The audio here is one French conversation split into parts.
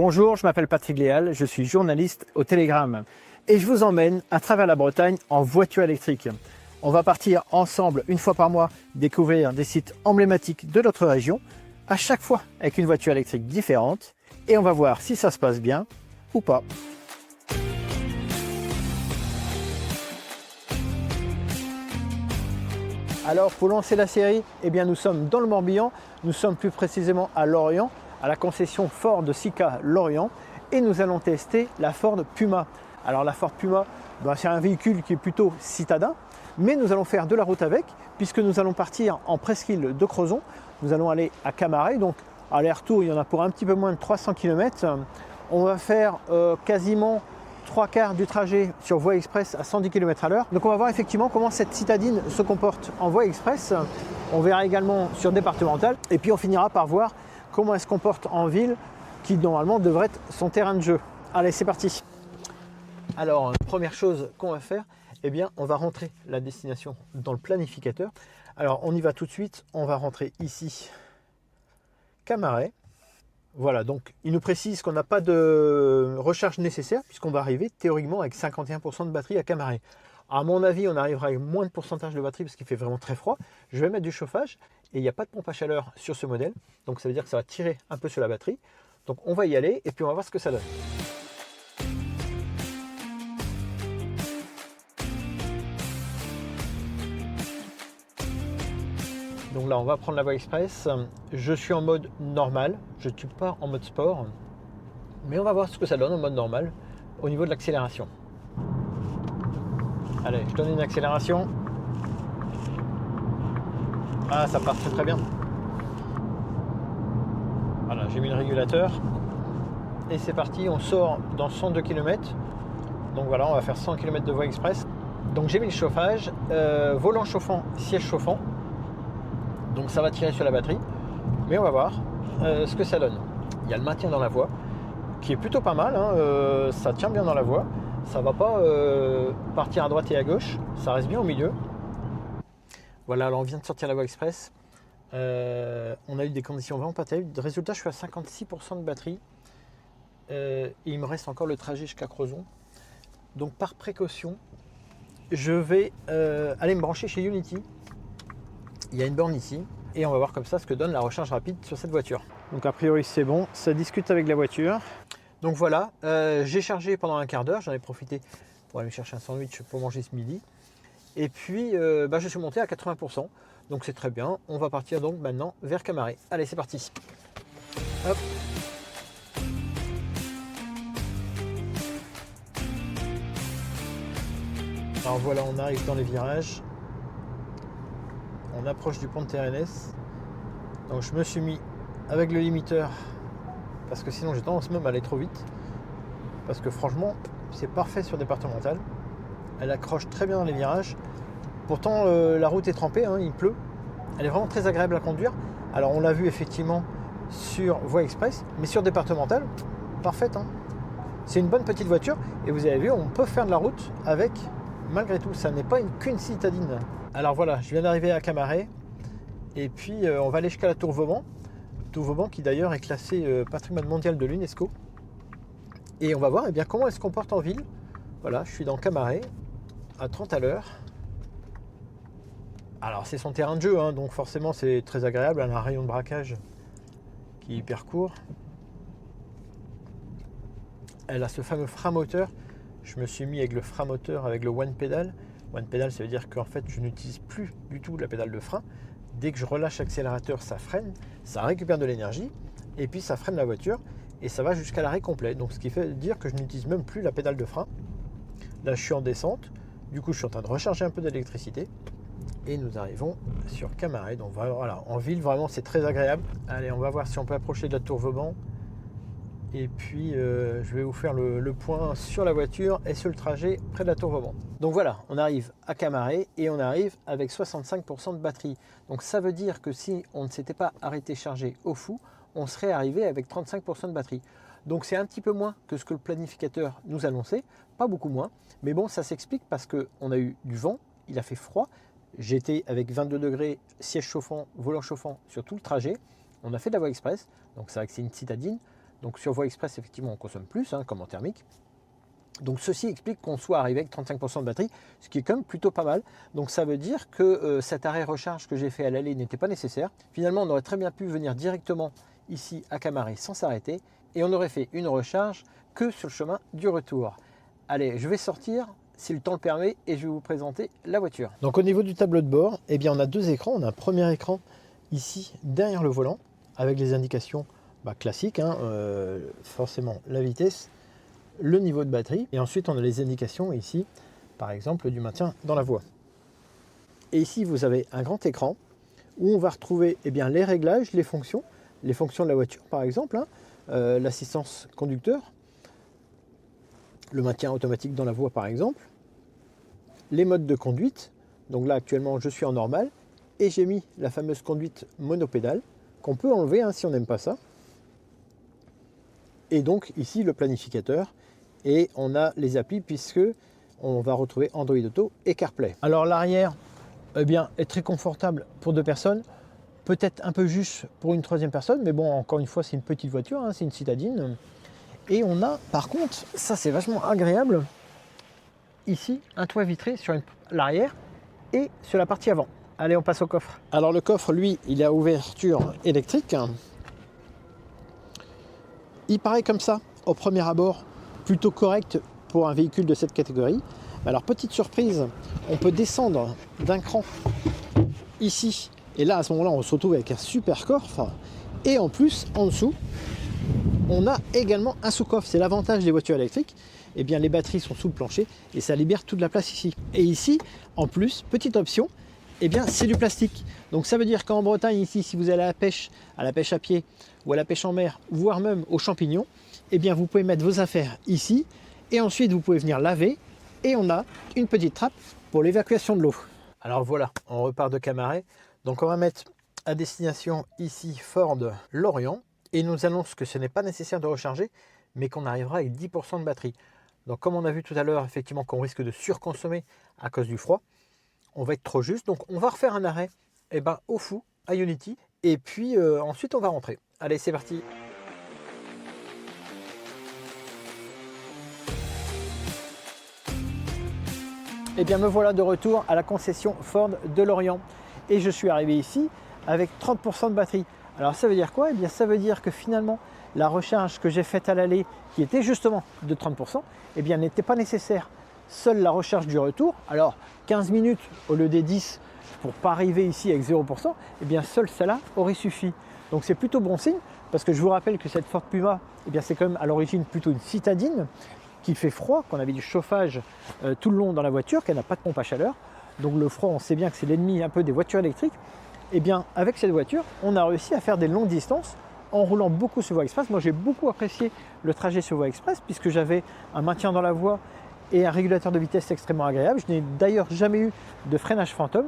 Bonjour, je m'appelle Patrick Léal, je suis journaliste au Télégramme et je vous emmène à travers la Bretagne en voiture électrique. On va partir ensemble une fois par mois découvrir des sites emblématiques de notre région, à chaque fois avec une voiture électrique différente et on va voir si ça se passe bien ou pas. Alors pour lancer la série, nous sommes dans le Morbihan, nous sommes plus précisément à Lorient, à la concession Ford Sika Lorient et nous allons tester la Ford Puma. Alors la Ford Puma, c'est un véhicule qui est plutôt citadin, mais nous allons faire de la route avec puisque nous allons partir en presqu'île de Crozon. Nous allons aller à Camaret, donc aller-retour il y en a pour un petit peu moins de 300 km. On va faire quasiment 3/4 du trajet sur voie express à 110 km/h. Donc on va voir effectivement comment cette citadine se comporte en voie express. On verra également sur départemental et puis on finira par voir comment elle se comporte en ville qui normalement devrait être son terrain de jeu. Allez, c'est parti. Alors première chose qu'on va faire, on va rentrer la destination dans le planificateur. Alors on y va tout de suite, on va rentrer ici Camaret. Voilà, donc il nous précise qu'on n'a pas de recharge nécessaire puisqu'on va arriver théoriquement avec 51% de batterie à Camaret. À mon avis, on arrivera avec moins de pourcentage de batterie parce qu'il fait vraiment très froid. Je vais mettre du chauffage et il n'y a pas de pompe à chaleur sur ce modèle. Donc ça veut dire que ça va tirer un peu sur la batterie. Donc on va y aller et puis on va voir ce que ça donne. Donc là, on va prendre la voie express. Je suis en mode normal, je ne suis pas en mode sport. Mais on va voir ce que ça donne en mode normal au niveau de l'accélération. Allez, je donne une accélération. Ah, ça part très bien. Voilà, j'ai mis le régulateur. Et c'est parti, on sort dans 102 km. Donc voilà, on va faire 100 km de voie express. Donc j'ai mis le chauffage, volant chauffant, siège chauffant. Donc ça va tirer sur la batterie. Mais on va voir ce que ça donne. Il y a le maintien dans la voie, qui est plutôt pas mal. Ça tient bien dans la voie. Ça ne va pas partir à droite et à gauche. Ça reste bien au milieu. Voilà, alors on vient de sortir la voie express. On a eu des conditions vraiment pas terribles. Résultat, je suis à 56% de batterie. Et il me reste encore le trajet jusqu'à Crozon. Donc par précaution, je vais aller me brancher chez Unity. Il y a une borne ici. Et on va voir comme ça ce que donne la recharge rapide sur cette voiture. Donc a priori c'est bon, ça discute avec la voiture. Donc voilà, j'ai chargé pendant un quart d'heure. J'en ai profité pour aller me chercher un sandwich pour manger ce midi. Et puis je suis monté à 80%. Donc c'est très bien. On va partir donc maintenant vers Camaret. Allez, c'est parti. Hop. Alors voilà, on arrive dans les virages. On approche du pont de Térénès. Donc je me suis mis avec le limiteur parce que sinon j'ai tendance même à aller trop vite. Parce que franchement, c'est parfait sur départemental. Elle accroche très bien dans les virages. Pourtant, la route est trempée, il pleut. Elle est vraiment très agréable à conduire. Alors on l'a vu effectivement sur voie express, mais sur départemental, parfaite. C'est une bonne petite voiture et vous avez vu, on peut faire de la route avec, malgré tout, ça n'est pas qu'une citadine. Alors voilà, je viens d'arriver à Camaret et puis on va aller jusqu'à la Tour Vauban. Tour Vauban qui d'ailleurs est classée patrimoine mondial de l'UNESCO. Et on va voir comment elle se comporte en ville. Voilà, je suis dans Camaret à 30 à l'heure. Alors c'est son terrain de jeu, donc forcément c'est très agréable. Elle a un rayon de braquage qui est hyper court. Elle a ce fameux frein moteur. Je me suis mis avec le frein moteur avec le one pedal. One pedal, ça veut dire qu'en fait je n'utilise plus du tout la pédale de frein. Dès que je relâche l'accélérateur, ça freine, ça récupère de l'énergie et puis ça freine la voiture et ça va jusqu'à l'arrêt complet. Donc ce qui fait dire que je n'utilise même plus la pédale de frein. Là je suis en descente, du coup je suis en train de recharger un peu d'électricité et nous arrivons sur Camaret. Donc voilà, en ville vraiment c'est très agréable. Allez, on va voir si on peut approcher de la Tour Vauban. Et puis je vais vous faire le point sur la voiture et sur le trajet près de la Tour Vauban. Donc voilà, on arrive à Camaret et on arrive avec 65% de batterie. Donc ça veut dire que si on ne s'était pas arrêté chargé au fou, on serait arrivé avec 35% de batterie. Donc c'est un petit peu moins que ce que le planificateur nous annonçait, pas beaucoup moins. Mais bon, ça s'explique parce qu'on a eu du vent, il a fait froid. J'étais avec 22 degrés, siège chauffant, volant chauffant sur tout le trajet. On a fait de la voie express, donc c'est vrai que c'est une citadine. Donc sur voie express, effectivement, on consomme plus, comme en thermique. Donc ceci explique qu'on soit arrivé avec 35% de batterie, ce qui est quand même plutôt pas mal. Donc ça veut dire que cet arrêt recharge que j'ai fait à l'aller n'était pas nécessaire. Finalement, on aurait très bien pu venir directement ici à Camaret sans s'arrêter et on aurait fait une recharge que sur le chemin du retour. Allez, je vais sortir si le temps le permet et je vais vous présenter la voiture. Donc au niveau du tableau de bord, eh bien, on a deux écrans. On a un premier écran ici derrière le volant avec les indications classiques, forcément la vitesse, le niveau de batterie et ensuite on a les indications ici par exemple du maintien dans la voie. Et ici vous avez un grand écran où on va retrouver les réglages, les fonctions de la voiture par exemple, l'assistance conducteur, le maintien automatique dans la voie par exemple, les modes de conduite. Donc là actuellement je suis en normal et j'ai mis la fameuse conduite monopédale qu'on peut enlever si on n'aime pas ça. Et donc ici le planificateur et on a les applis puisque on va retrouver Android Auto et CarPlay. Alors l'arrière est très confortable pour deux personnes, peut-être un peu juste pour une troisième personne, mais bon, encore une fois c'est une petite voiture, c'est une citadine. Et on a par contre, ça c'est vachement agréable, ici un toit vitré sur l'arrière et sur la partie avant. Allez, on passe au coffre. Alors le coffre, lui, il est à ouverture électrique. Il paraît comme ça, au premier abord, plutôt correct pour un véhicule de cette catégorie. Alors petite surprise, on peut descendre d'un cran ici. Et là, à ce moment-là, on se retrouve avec un super coffre. Et en plus, en dessous, on a également un sous-coffre. C'est l'avantage des voitures électriques. Eh bien, les batteries sont sous le plancher et ça libère toute la place ici. Et ici, en plus, petite option, c'est du plastique. Donc ça veut dire qu'en Bretagne, ici, si vous allez à la pêche à pied ou à la pêche en mer, voire même aux champignons, vous pouvez mettre vos affaires ici et ensuite vous pouvez venir laver et on a une petite trappe pour l'évacuation de l'eau. Alors voilà, on repart de Camaret. Donc on va mettre à destination ici Ford Lorient et il nous annonce que ce n'est pas nécessaire de recharger mais qu'on arrivera avec 10% de batterie. Donc comme on a vu tout à l'heure, effectivement qu'on risque de surconsommer à cause du froid, on va être trop juste. Donc on va refaire un arrêt au fou à Unity et puis ensuite on va rentrer. Allez, c'est parti. Me voilà de retour à la concession Ford de Lorient et je suis arrivé ici avec 30% de batterie. Alors ça veut dire quoi? Ça veut dire que finalement la recharge que j'ai faite à l'aller, qui était justement de 30%, n'était pas nécessaire. Seule la recharge du retour, alors 15 minutes au lieu des 10 pour pas arriver ici avec 0%, seule celle-là aurait suffi. Donc c'est plutôt bon signe parce que je vous rappelle que cette Ford Puma, c'est quand même à l'origine plutôt une citadine qui fait froid, qu'on avait du chauffage tout le long dans la voiture, qu'elle n'a pas de pompe à chaleur. Donc le froid, on sait bien que c'est l'ennemi un peu des voitures électriques. Avec cette voiture, on a réussi à faire des longues distances en roulant beaucoup sur voie express. Moi, j'ai beaucoup apprécié le trajet sur voie express puisque j'avais un maintien dans la voie et un régulateur de vitesse extrêmement agréable. Je n'ai d'ailleurs jamais eu de freinage fantôme.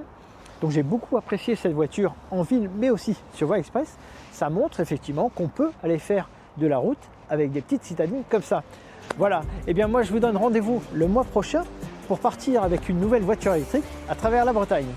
Donc j'ai beaucoup apprécié cette voiture en ville, mais aussi sur voie express. Ça montre effectivement qu'on peut aller faire de la route avec des petites citadines comme ça. Voilà, moi je vous donne rendez-vous le mois prochain pour partir avec une nouvelle voiture électrique à travers la Bretagne.